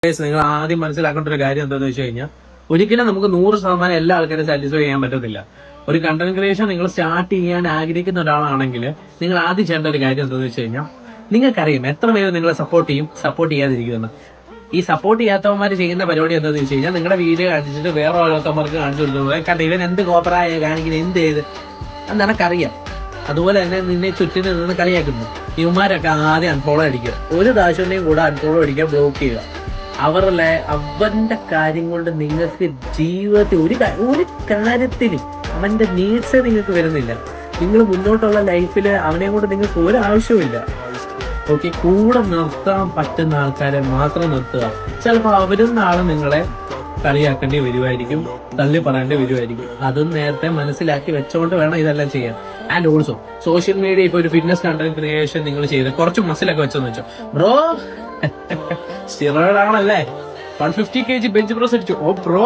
നിങ്ങൾ ആദ്യം മനസ്സിലാക്കേണ്ട ഒരു കാര്യം എന്താണെന്ന് വെച്ച് കഴിഞ്ഞാൽ ഒരിക്കലും നമുക്ക് 100% എല്ലാ ആൾക്കാരും സാറ്റിസ്ഫൈ ചെയ്യാൻ പറ്റത്തില്ല. ഒരു കണ്ടന്റ് ക്രിയേഷൻ നിങ്ങൾ സ്റ്റാർട്ട് ചെയ്യാൻ ആഗ്രഹിക്കുന്ന ഒരാളാണെങ്കിൽ നിങ്ങൾ ആദ്യം ചെയ്യേണ്ട ഒരു കാര്യം എന്താണെന്ന് വെച്ച് കഴിഞ്ഞാൽ നിങ്ങൾക്കറിയാം എത്ര പേര് നിങ്ങളെ സപ്പോർട്ട് ചെയ്യും, സപ്പോർട്ട് ചെയ്യാതിരിക്കുമെന്ന്. ഈ സപ്പോർട്ട് ചെയ്യാത്തവന്മാർ ചെയ്യുന്ന പരിപാടി എന്താണെന്ന് വെച്ച് കഴിഞ്ഞാൽ നിങ്ങളുടെ വീഡിയോ കാണിച്ചിട്ട് വേറെ ഓരോരുത്തവർക്ക് കാണിച്ചു കൊടുക്കുന്നത് കണ്ട ഇവൻ എന്ത് കോപ്പറായ കാണിക്കുന്നത് എന്ത് ചെയ്ത് അത് നിനക്കറിയാം. അതുപോലെ തന്നെ നിന്നെ ചുറ്റിന് നിന്ന് കളിയാക്കുന്നു. ഇവന്മാരൊക്കെ ആദ്യം അൺഫോളോ അടിക്കുക, ഒരു ദാശുവിനെയും കൂടെ അൺഫോളോ അടിക്കുക, ബ്ലോക്ക് ചെയ്യുക. അവന്റെ കാര്യം കൊണ്ട് നിങ്ങൾക്ക് ജീവിതത്തിൽ ഒരു കാര്യത്തിലും അവന്റെ നീഡ്സ് നിങ്ങൾക്ക് വരുന്നില്ല. നിങ്ങൾ മുന്നോട്ടുള്ള ലൈഫിൽ അവനെ കൊണ്ട് നിങ്ങൾക്ക് ഒരു ആവശ്യമില്ല. ഓക്കെ, കൂടെ നിർത്താൻ പറ്റുന്ന ആൾക്കാരെ മാത്രം നിർത്തുക. ചിലപ്പോൾ അവരും നാളെ നിങ്ങളെ കളിയാക്കേണ്ടി വരുമായിരിക്കും, തള്ളി പറയേണ്ടി വരുമായിരിക്കും. അതും നേരത്തെ മനസ്സിലാക്കി വെച്ചുകൊണ്ട് വേണം ഇതെല്ലാം ചെയ്യാൻ. ആൻഡ് ഓൾസോ സോഷ്യൽ മീഡിയ ഇപ്പൊ ഒരു ഫിറ്റ്നസ് കണ്ടന്റ് ക്രിയേഷൻ നിങ്ങൾ ചെയ്ത് കുറച്ച് മസിലൊക്കെ വെച്ചെന്ന് വെച്ചോ ബ്രോ, സ്റ്റിറോയിഡ് ആണല്ലേ, 150 kg ബെഞ്ച് പ്രസ് അടിച്ചു. ഓ ബ്രോ,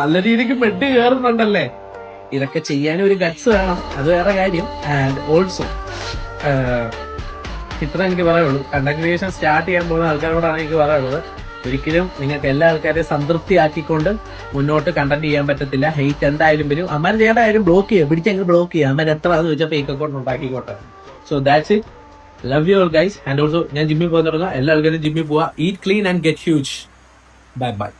നല്ല രീതിക്ക് ബെഡ് കയറുന്നുണ്ടല്ലേ. ഇതൊക്കെ ചെയ്യാൻ ഒരു ഗട്സ് വേണം, അത് വേറെ കാര്യം. ആൻഡ് ഓൾസോ ഇത്ര എനിക്ക് പറയുള്ളൂ. കണ്ടന്റ് ക്രിയേഷൻ സ്റ്റാർട്ട് ചെയ്യാൻ പോകുന്ന ആൾക്കാരോടാണ് എനിക്ക് പറയുള്ളത്, ഒരിക്കലും നിങ്ങൾക്ക് എല്ലാ ആൾക്കാരെയും സംതൃപ്തിയാക്കിക്കൊണ്ട് മുന്നോട്ട് കണ്ടന്റ് ചെയ്യാൻ പറ്റത്തില്ല. ഹെയ്റ്റ് എന്തായാലും വരും. അമ്മ ചെയ്യേണ്ട കാര്യം ബ്ലോക്ക് ചെയ്യുക, പിടിച്ചെങ്കിൽ ബ്ലോക്ക് ചെയ്യുക. അമ്മ എത്ര അത് വെച്ചാൽ ഫേക്ക് അക്കൗണ്ട് ഉണ്ടാക്കിക്കോട്ടെ. So that's it. Love you all guys. And also ഞാൻ ജിമ്മിൽ പോകാൻ തുടങ്ങാം. എല്ലാ ആൾക്കാരും ജിമ്മിൽ പോവാ. Eat clean and get huge. Bye by.